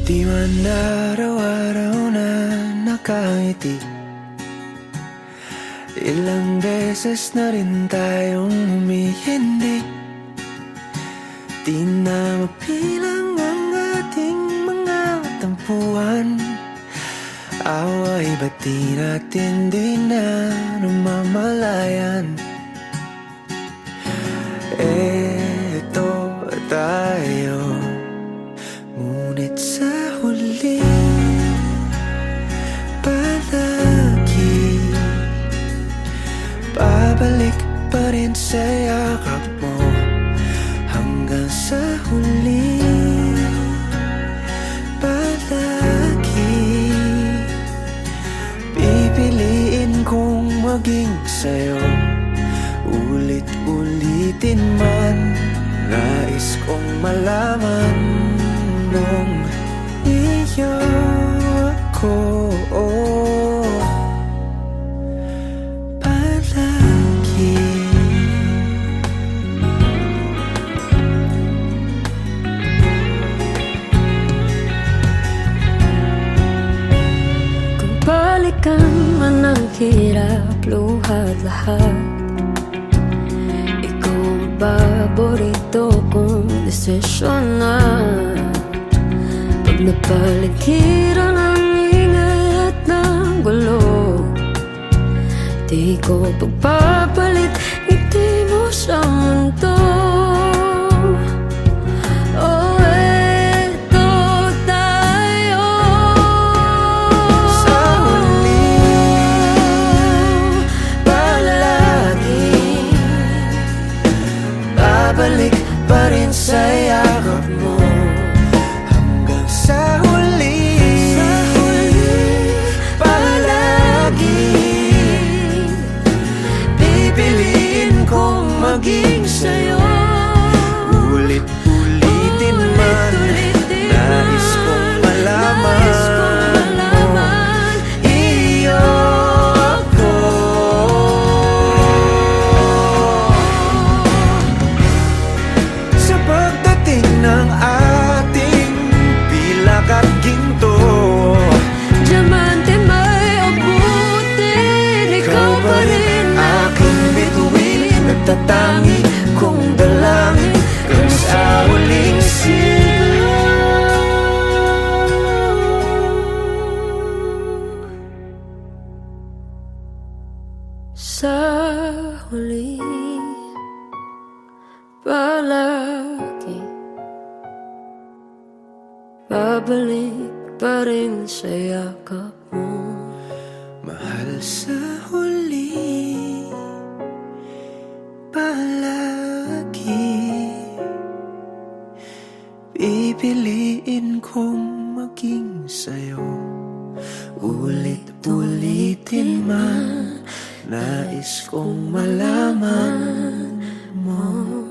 Di man araw-araw na nakangiti, ilang beses na rin tayong humihindi. Di na mapilang ang ating mga tampuhan, away ba't di natin di na namamalayan? Eto tayo, ngunit sa huli palagi babalik pa rin sa yakap mo. Hanggang sa huli palagi pipiliin kong maging sa'yo. Ulit-ulitin man, nais kong malaman nung iyo ako palagi. Kung balikan man ang hirap, luhat lahat, ikaw ang paborito kong desisyon na. Pag napaligiran ang ingay at ng gulo, di ko pagpapalit ngiti mo sa mundo. Oh, eto tayo Sa huli palagi babalik pa rin sa yakap mo. Hanggang sa huli palagi pipiliin kong maging sa'yo. Ulit-ulitin man, nais kong malaman iyo ako. Sa pagdating ng ating pilak at ginto, diamante may abutin, ikaw pa rin aking bituin, nagtatangi kong dalangin kung sa huling sigaw. sa huli palagi babalik pa rin sa yakap mo. Mahal, sa huli palagi pipiliin kong maging sa'yo. Ulit-ulitin man, nais kong malaman mo.